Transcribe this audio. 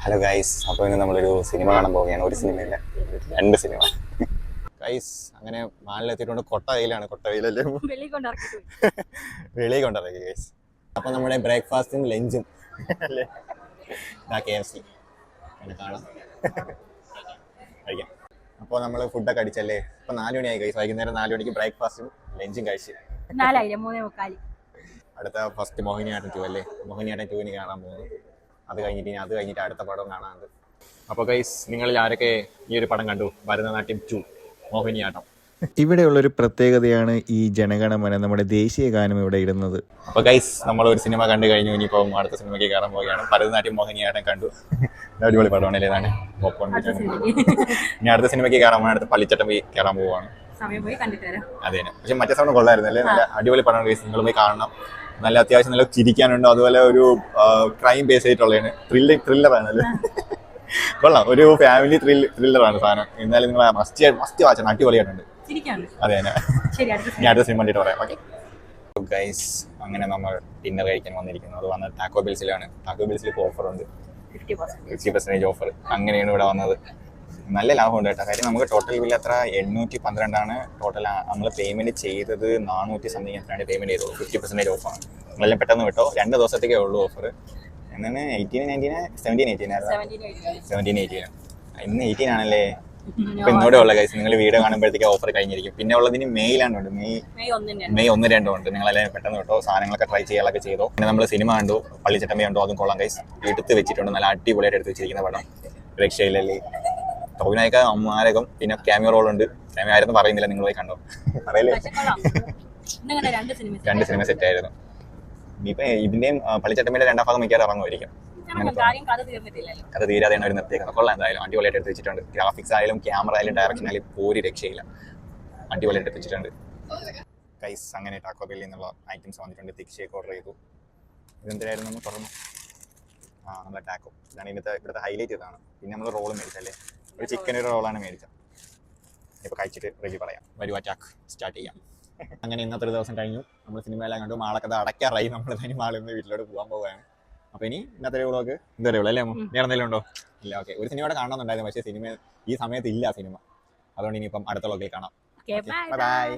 Hello guys, അപ്പോൾ ഇന്ന് നമ്മളൊരു സിനിമ കാണാൻ പോവുകയാണ്. ഒരു സിനിമയില്ല, 2 സിനിമ. ഗൈസ് അങ്ങനെ മാളിലെത്തിയിട്ടുണ്ട്. കൊട്ട വെയിലല്ലേ വെളിയിൽ കൊണ്ടിറക്കി ഗൈസ്. അപ്പോൾ നമ്മുടെ ബ്രേക്ക്ഫാസ്റ്റും ലഞ്ചും അല്ലേ KFC കാണാം കഴിക്കാം. അപ്പോൾ നമ്മൾ ഫുഡൊക്കെ അടിച്ചല്ലേ. ഇപ്പോൾ 4 മണിയായി ഗൈസ്. വൈകുന്നേരം 4 മണിക്ക് ബ്രേക്ക്ഫാസ്റ്റും ലഞ്ചും കഴിച്ച് അടുത്ത ഫസ്റ്റ് മോഹിനിയാട്ടം 2 അല്ലേ. മോഹിനിയാട്ടം 2 കാണാൻ പോകുന്നു. അത് കഴിഞ്ഞിട്ട് അടുത്ത പടം കാണാനുണ്ട്. അപ്പോൾ ഗൈസ്, നിങ്ങളിൽ ആരൊക്കെ ഈ ഒരു പടം കണ്ടു? ഭരതനാട്യം 2 മോഹിനിയാട്ടം. ഇവിടെയുള്ളൊരു പ്രത്യേകതയാണ് ഈ ജനഗണമന, നമ്മുടെ ദേശീയ ഗാനം ഇവിടെ ഇടുന്നത്. അപ്പോൾ ഗൈസ്, നമ്മൾ ഒരു സിനിമ കണ്ടു കഴിഞ്ഞു. ഇനിയിപ്പോൾ അടുത്ത സിനിമയ്ക്ക് കയറാൻ പോവുകയാണ്. ഭരതനാട്യം മോഹിനിയാട്ടം കണ്ടു. അടിപൊളി പടമാണല്ലേ. ഇതാണ് പോപ്കോൺ. ഇനി അടുത്ത സിനിമയ്ക്ക് കയറാൻ പോകാൻ അടുത്ത പള്ളിച്ചട്ടം കയറാൻ പോവുകയാണ്. അതെ, പക്ഷെ മറ്റേ സമയം കൊള്ളായിരുന്നു അല്ലേ. നല്ല അടിപൊളി പടമാണ് ഗൈസ്, നിങ്ങൾ പോയി കാണണം. നല്ല അത്യാവശ്യം നല്ല ചിരിക്കാനുണ്ട്. അതുപോലെ ഒരു ക്രൈം ബേസ് ആയിട്ടുള്ളതാണ്. ത്രില്ലറാണ് അല്ലേ. കൊള്ളാം, ഒരു ഫാമിലി ത്രില്ലറാണ് സാധനം. എന്നാലും നിങ്ങൾ മസ്റ്റ് വാച്ചണം. അടിപൊളിയായിട്ടുണ്ട്. അതെ തന്നെ. ഞാൻ അടുത്ത സിനിമ കണ്ടിട്ട് പറയാം. ഓക്കെ ഗൈസ്, അങ്ങനെ നമ്മൾ ഡിന്നർ കഴിക്കാൻ വന്നിരിക്കുന്നത്. അത് വന്നത് ടാക്കോ ബെൽസിലാണ്. ടാക്കോ ബെൽസിൽ ഇപ്പോൾ ഓഫറുണ്ട്, 50% ഓഫർ. അങ്ങനെയാണ് ഇവിടെ വന്നത്. നല്ല ലാഭമുണ്ട് കേട്ടോ. കാര്യം നമുക്ക് ടോട്ടൽ ബില്ല് എത്ര 812 ടോട്ടൽ. നമ്മൾ പേയ്മെന്റ് ചെയ്തത് 400 സംതിങ് എത്രയാണ് പേയ്മെന്റ് ചെയ്തത്. 50% ഓഫാണ്. നമ്മളെല്ലാം പെട്ടെന്ന് വിട്ടോ. 2 ദിവസത്തേക്കേ ഉള്ളൂ ഓഫർ. എന്നാണ് 17-18 ഇന്ന് 18 ആണല്ലേ. ഇപ്പൊ ഇന്നോടെ ഉള്ള ഗൈസ്, നിങ്ങൾ വീഡിയോ കാണുമ്പോഴത്തേക്ക് ഓഫർ കഴിഞ്ഞിരിക്കും. പിന്നെ ഉള്ളതിന് മെയിലാണുണ്ട്. മെയ് 1, 2 ഉണ്ട്. നിങ്ങളെല്ലാം പെട്ടെന്ന് വിട്ടോ. സാധനങ്ങളൊക്കെ ട്രൈ ചെയ്യാനൊക്കെ ചെയ്തോ. പിന്നെ നമ്മൾ സിനിമ കണ്ടു, പള്ളിച്ചട്ടമ്പി കണ്ടു. അതും കൊള്ളാം ഗൈസ്. എടുത്ത് വെച്ചിട്ടുണ്ട്. നല്ല അടിപൊളിയായിട്ട് എടുത്ത് വെച്ചിരിക്കുന്ന പടം. രക്ഷയില്ലല്ലേ. ടോവിനോയൊക്കെ അമ്മാരകം. പിന്നെ ക്യാമിയോ റോൾ ഉണ്ട്. ക്യാമിയോ ആയിരുന്നു പറയുന്നില്ല, നിങ്ങൾ പോയി കണ്ടോ. പറയല്ലേ. 2 സിനിമ സെറ്റ് ആയിരുന്നു. ഇനിയിപ്പോ ഇതിന്റെയും പള്ളിച്ചട്ടമ്പിയുടെ 2ാം ഭാഗം മിക്കവാറും ഇറങ്ങുമായിരിക്കും. കഥ തീരാതെയാണ് അവർ നിർത്തിയേക്കുന്നത്. കൊള്ളാം. എന്തായാലും അടിപൊളിയായിട്ട് എടുത്ത് വെച്ചിട്ടുണ്ട്. ഗ്രാഫിക്സ് ആയാലും ക്യാമറ ആയാലും ഡയറക്ഷൻ ആയാലും ഒരു രക്ഷയില്ല. അടിപൊളിയായിട്ട് എടുത്ത് വെച്ചിട്ടുണ്ട് ഗൈസ്. അങ്ങനെ ടാക്കോ ബെല്ലിൽ നിന്നുള്ള ഐറ്റംസ് വന്നിട്ടുണ്ട്. തിക് ഷേക്ക് ഓർഡർ ചെയ്തു. ഇതെന്തിനായിരുന്നു നമ്മൾ തുറന്നു? നമ്മുടെ ടാക്കോ ഇതാണ് ഇവിടുത്തെ ഹൈലൈറ്റ്. ഇതാണ്. പിന്നെ നമ്മൾ റോള് മേടിച്ചല്ലേ. ഒരു ചിക്കൻ ഒരു റോളാണ് മേടിച്ചത്. ഇപ്പോൾ കഴിച്ചിട്ട് റിവ്യൂ പറയാം. വരൂ, അറ്റാക്ക് സ്റ്റാർട്ട് ചെയ്യാം. അങ്ങനെ ഇന്നത്തെ ഒരു ദിവസം കഴിഞ്ഞു. നമ്മൾ സിനിമയെല്ലാം കണ്ടു. മാളൊക്കെ അടയ്ക്കാറായി. നമ്മൾ തന്നെ മാളിൽ നിന്ന് വീട്ടിലോട്ട് പോകാൻ പോവുകയാണ്. അപ്പോൾ ഇനി ഇന്നത്തെ വ്ളോഗ് ഇതുവരെ ഉള്ളൂ അല്ലേ. വേറെ എന്തെങ്കിലും ഉണ്ടോ? ഇല്ല. ഓക്കെ, ഒരു സിനിമയോടെ കാണണമെന്നുണ്ടായിരുന്നു, പക്ഷേ സിനിമ ഈ സമയത്ത് ഇല്ല സിനിമ. അതുകൊണ്ട് ഇനിയിപ്പം അടുത്ത വ്ളോഗിൽ കാണാം. ബൈ.